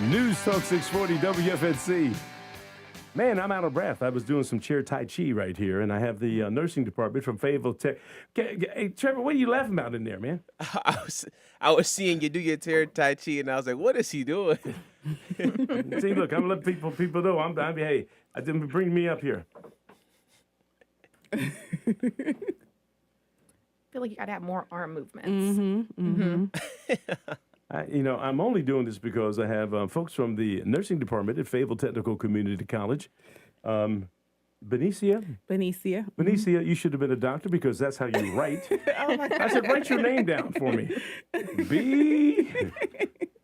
News Talk 640 WFNC. Man, I'm out of breath. I was doing some chair Tai Chi right here, and I have the nursing department from Fayetteville Tech. Hey, Trevor, what are you laughing about in there, man? I was seeing you do your Tai Chi, and I was like, what is he doing? See, look, I'm letting people know. Hey, I didn't bring me up here. I feel like you gotta have more arm movements. I'm only doing this because I have folks from the nursing department at Fayetteville Technical Community College. Beniecia, you should have been a doctor because that's how you write. I said, write your name down for me. B.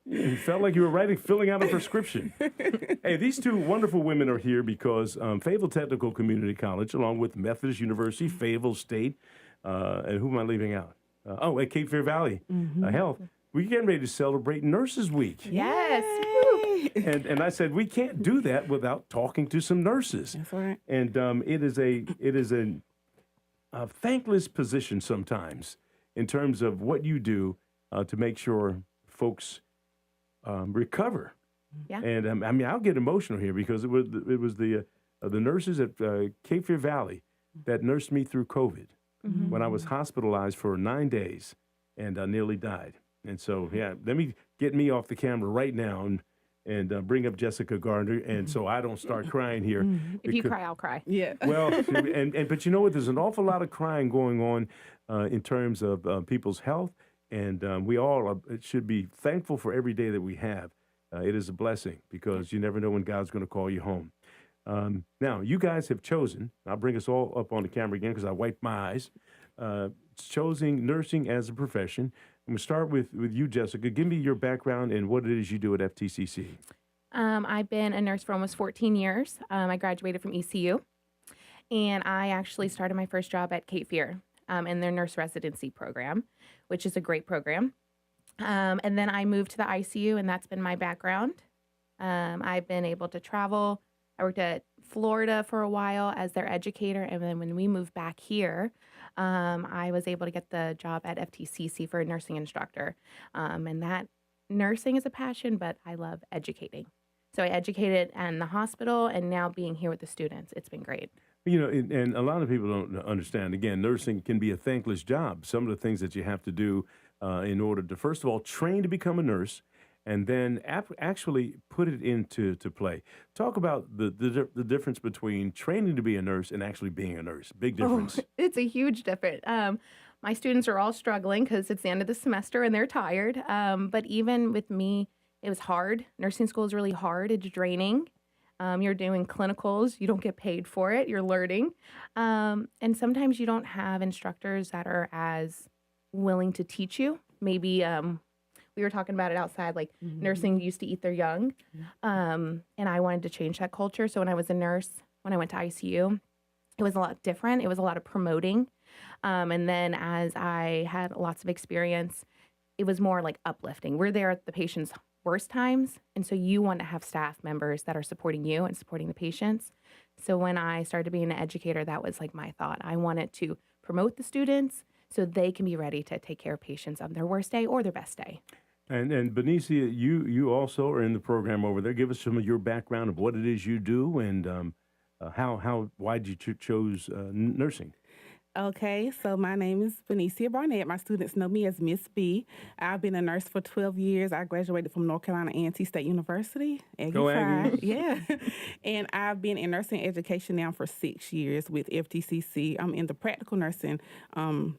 You felt like you were filling out a prescription. Hey, these two wonderful women are here because Fayetteville Technical Community College, along with Methodist University, Fayetteville State, and who am I leaving out? At Cape Fear Valley Health. We're getting ready to celebrate Nurses Week. Yes. And I said, we can't do that without talking to some nurses. That's right. And it is a thankless position sometimes in terms of what you do to make sure folks recover. Yeah. And I'll get emotional here because it was the nurses at Cape Fear Valley that nursed me through COVID when I was hospitalized for 9 days and nearly died. And so, let me get me off the camera right now and bring up Jessica Garner, and so I don't start crying here. If you cry, I'll cry. Yeah. Well, but you know what? There's an awful lot of crying going on in terms of people's health, and we all should be thankful for every day that we have. It is a blessing because you never know when God's going to call you home. Now, you guys have chosen, I'll bring us all up on the camera again because I wiped my eyes, choosing nursing as a profession. I'm going to start with you, Jessica. Give me your background and what it is you do at FTCC. I've been a nurse for almost 14 years. I graduated from ECU, and I actually started my first job at Cape Fear in their nurse residency program, which is a great program. And then I moved to the ICU, and that's been my background. I've been able to travel. I worked at Florida for a while as their educator, and then when we moved back here, I was able to get the job at FTCC for a nursing instructor. And that nursing is a passion, but I love educating. So I educated in the hospital and now being here with the students. It's been great. And a lot of people don't understand, again, nursing can be a thankless job. Some of the things that you have to do in order to, first of all, train to become a nurse, and then actually put it into play. Talk about the difference between training to be a nurse and actually being a nurse. Big difference. It's a huge difference. My students are all struggling because it's the end of the semester and they're tired. But even with me, it was hard. Nursing school is really hard. It's draining. You're doing clinicals. You don't get paid for it. You're learning. And sometimes you don't have instructors that are as willing to teach you. Maybe we were talking about it outside, like nursing used to eat their young. And I wanted to change that culture. So when I was a nurse, when I went to ICU, it was a lot different. It was a lot of promoting. And then as I had lots of experience, it was more like uplifting. We're there at the patient's worst times. And so you want to have staff members that are supporting you and supporting the patients. So when I started being an educator, that was like my thought. I wanted to promote the students so they can be ready to take care of patients on their worst day or their best day. And Beniecia, you also are in the program over there. Give us some of your background of what it is you do and why did you chose nursing? Okay, so my name is Beniecia Barnett. My students know me as Miss B. I've been a nurse for 12 years. I graduated from North Carolina A&T State University. Go Aggies. Yeah. And I've been in nursing education now for 6 years with FTCC. I'm in the practical nursing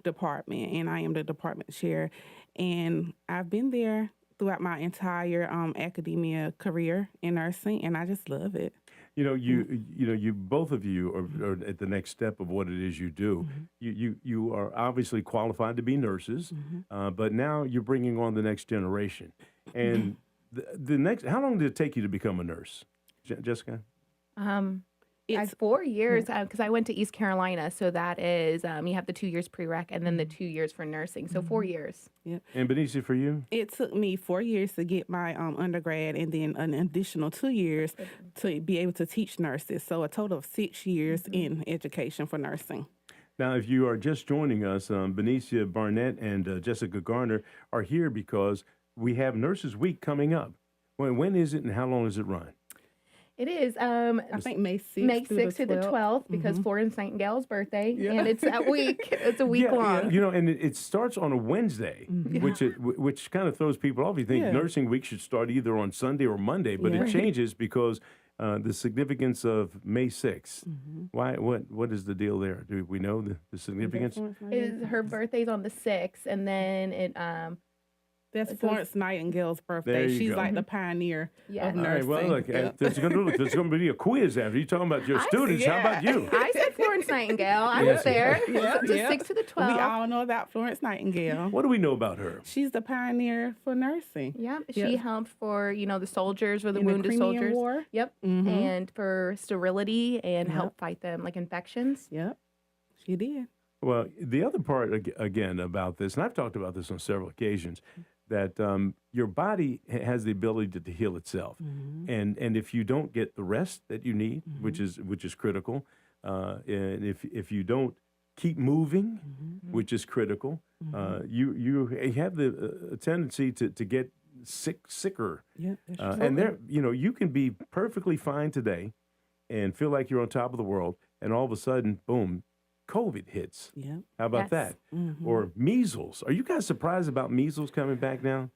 department, and I am the department chair. And I've been there throughout my entire academia career in nursing, and I just love it. You both of you are at the next step of what it is you do. You are obviously qualified to be nurses, but now you're bringing on the next generation. And the next, how long did it take you to become a nurse, Jessica? It's 4 years because I went to East Carolina. So that is, you have the 2 years prereq and then the 2 years for nursing. So 4 years. Yeah. And Beniecia, for you? It took me 4 years to get my undergrad and then an additional 2 years to be able to teach nurses. So a total of 6 years in education for nursing. Now, if you are just joining us, Beniecia Barnett and Jessica Garner are here because we have Nurses Week coming up. When is it and how long does it run? It is I think May 6th May through 6th to the 12th because Florence Nightingale's birthday, and it's that week. It's a week long. You know, and it starts on a Wednesday, which kind of throws people off. You think nursing week should start either on Sunday or Monday, but it changes because the significance of May 6th. Why? What is the deal there? Do we know the significance? Her birthday's on the 6th, and then it That's Florence Nightingale's birthday. There you She's go. like the pioneer Yes. of All right, nursing. well, look, there's going to be a quiz after. You're talking about your students. How about you? I said Florence Nightingale. I Yes. was there. Yeah, The yeah. 6th to the We 12th. all know about Florence Nightingale. What do we know about her? She's the pioneer for nursing. Yep. Yes. She helped for, the soldiers or the In the wounded Crimean soldiers. War. Yep. Mhm. And for sterility and Yep. help fight them like infections. Yep, she did. Well, the other part, again, about this, and I've talked about this on several occasions, that your body has the ability to heal itself. And if you don't get the rest that you need, which is critical, and if you don't keep moving, which is critical, you have the tendency to get sicker. Yep, that's And there, you can be perfectly fine today and feel like you're on top of the world, and all of a sudden, boom, COVID hits. Yep. How about Yes. that? Or measles. Are you guys surprised about measles coming back now?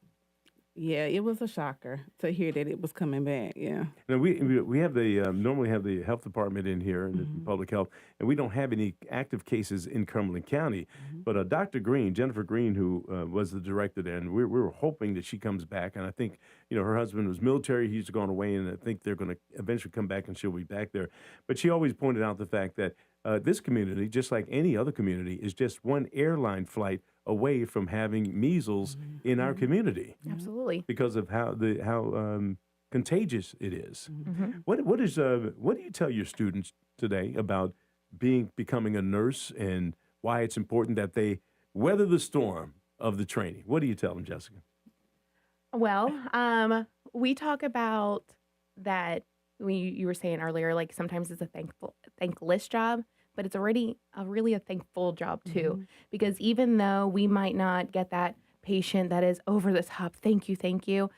Yeah, it was a shocker to hear that it was coming back. Yeah. Now we have the normally have the health department in here and the public health, and we don't have any active cases in Cumberland County. But Dr. Green, Jennifer Green, who was the director there, and we were hoping that she comes back. And I think her husband was military; he's gone away, and I think they're going to eventually come back, and she'll be back there. But she always pointed out the fact that this community, just like any other community, is just one airline flight away from having measles in our community Absolutely. because of how contagious it is. What do you tell your students today about becoming a nurse and why it's important that they weather the storm of the training? What do you tell them, Jessica? Well, we talk about that. You were saying earlier, like sometimes it's a thankless job, but it's already really a thankful job too. Because even though we might not get that patient that is over the top, thank you,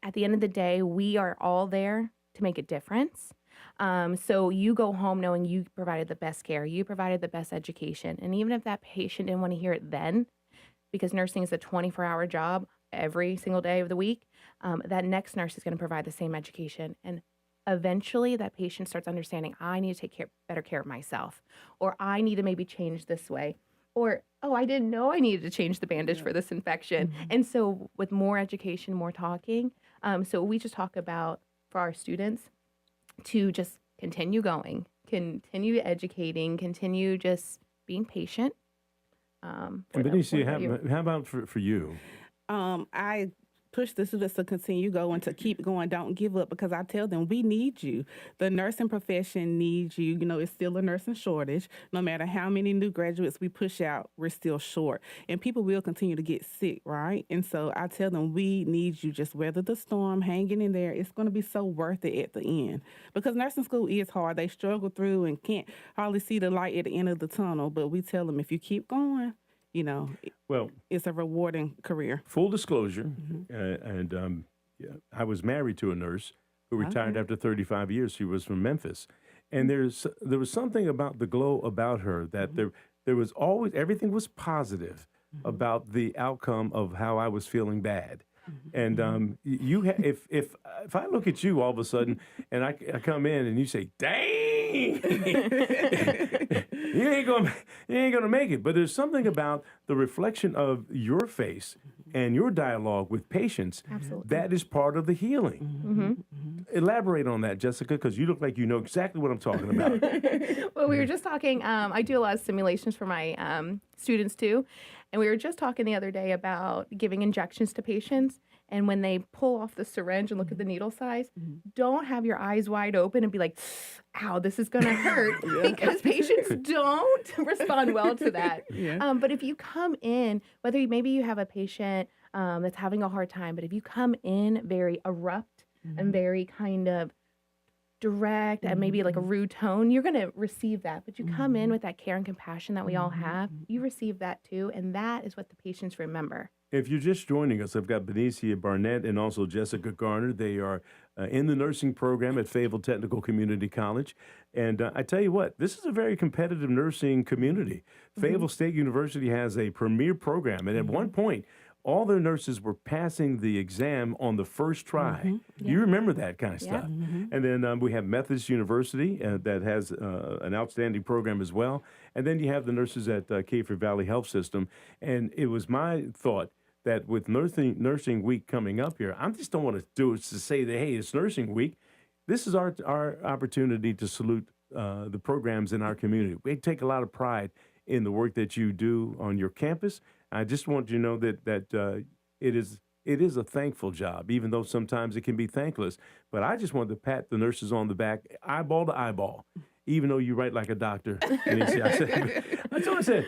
at the end of the day, we are all there to make a difference. So you go home knowing you provided the best care, you provided the best education. And even if that patient didn't want to hear it then, because nursing is a 24-hour job every single day of the week, that next nurse is going to provide the same education. And eventually that patient starts understanding, I need to take better care of myself, or I need to maybe change this way, or, oh, I didn't know I needed to change the bandage for this infection. And so with more education, more talking, so we just talk about for our students to just continue going, continue educating, continue just being patient. And Beniecia, how about for you? I push the students to continue going, to keep going, don't give up, because I tell them we need you. The nursing profession needs you. It's still a nursing shortage. No matter how many new graduates we push out, we're still short. And people will continue to get sick, right? And so I tell them we need you. Just weather the storm, hanging in there. It's going to be so worth it at the end. Because nursing school is hard. They struggle through and can't hardly see the light at the end of the tunnel. But we tell them if you keep going, Well, it's a rewarding career. full disclosure, I was married to a nurse who retired after 35 years. She was from Memphis. And there was something about the glow about her that there was always, everything was positive about the outcome of how I was feeling bad. And if I look at you all of a sudden and I come in and you say, "Dang, you ain't gonna make it," but there's something about the reflection of your face and your dialogue with patients that is part of the healing. Elaborate on that, Jessica, because you look like you know exactly what I'm talking about. Well, we were just talking. I do a lot of simulations for my students too. And we were just talking the other day about giving injections to patients. And when they pull off the syringe and look at the needle size, don't have your eyes wide open and be like, ow, this is going to hurt. Because patients don't respond well to that. But if you come in, maybe you have a patient that's having a hard time, but if you come in very abrupt and very kind of direct and maybe like a rude tone, you're going to receive that. But you come in with that care and compassion that we all have, you receive that too. And that is what the patients remember. If you're just joining us, I've got Beniecia, Barnett, and also Jessica Garner. They are in the nursing program at Fayetteville Technical Community College. And I tell you what, this is a very competitive nursing community. Fayetteville State University has a premier program. And at one point, all their nurses were passing the exam on the first try. You remember that kind of stuff. And then we have Methodist University that has an outstanding program as well. And then you have the nurses at Ftcc Health System. And it was my thought that with nursing week coming up here, I just don't want to do it to say that, hey, it's nursing week. This is our opportunity to salute the programs in our community. We take a lot of pride in the work that you do on your campus. I just want you to know that it is a thankful job, even though sometimes it can be thankless. But I just want to pat the nurses on the back, eyeball to eyeball, even though you write like a doctor. And that's what I said.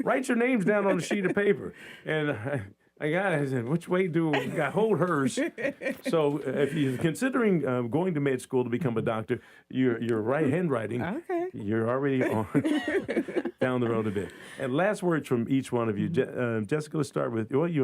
Write your names down on a sheet of paper. And I said, which way do I hold hers? So if you're considering going to med school to become a doctor, your right handwriting, you're already on down the road a bit. And last words from each one of you. Jessica, let's start with, you want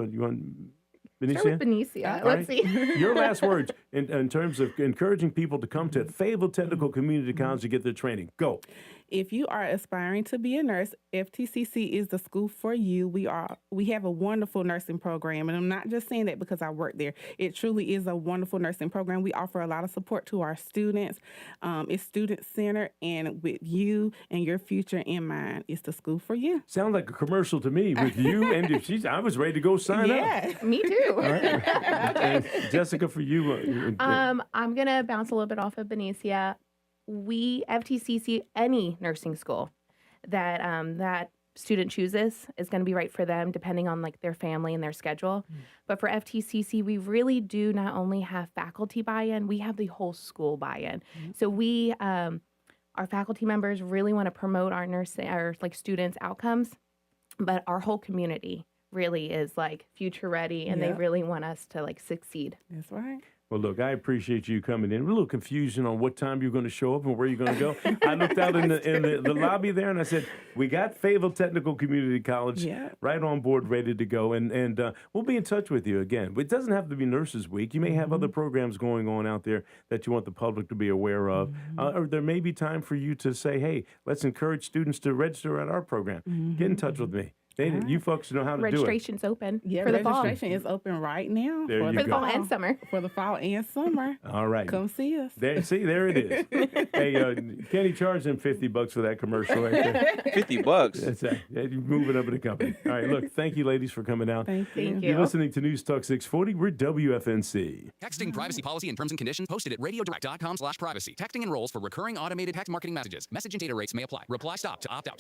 Beniecia? Start with Beniecia. Let's see. Your last words in terms of encouraging people to come to Fayetteville Technical Community College to get their training. Go. If you are aspiring to be a nurse, FTCC is the school for you. We have a wonderful nursing program, and I'm not just saying that because I work there. It truly is a wonderful nursing program. We offer a lot of support to our students. It's student-centered, and with you and your future in mind, it's the school for you. Sounds like a commercial to me with you, and I was ready to go sign up. Me too. All right. And Jessica, for you. I'm going to bounce a little bit off of Beniecia. We, FTCC, any nursing school that that student chooses is going to be right for them, depending on like their family and their schedule. But for FTCC, we really do not only have faculty buy-in, we have the whole school buy-in. So we, our faculty members really want to promote our students' outcomes, but our whole community really is like future ready, and they really want us to like succeed. That's right. Well, look, I appreciate you coming in. A little confusion on what time you're going to show up and where you're going to go. I looked out in the lobby there, and I said, we got Fayetteville Technical Community College right on board, ready to go. And we'll be in touch with you again. It doesn't have to be Nurses Week. You may have other programs going on out there that you want the public to be aware of. Or there may be time for you to say, hey, let's encourage students to register at our program. Get in touch with me. You folks know how to do it. Registration's open for the fall. Registration is open right now for the fall and summer. For the fall and summer. All right. Come see us. There it is. Hey, Kenny, charge them $50 for that commercial right there. $50. That's right. You're moving up in the company. All right, look, thank you, ladies, for coming out. Thank you. You're listening to News Talk 640. We're WFNC. Texting privacy policy and terms and conditions posted at radiodirect.com/privacy. Texting enrolls for recurring automated text marketing messages. Message and data rates may apply. Reply stop to opt out.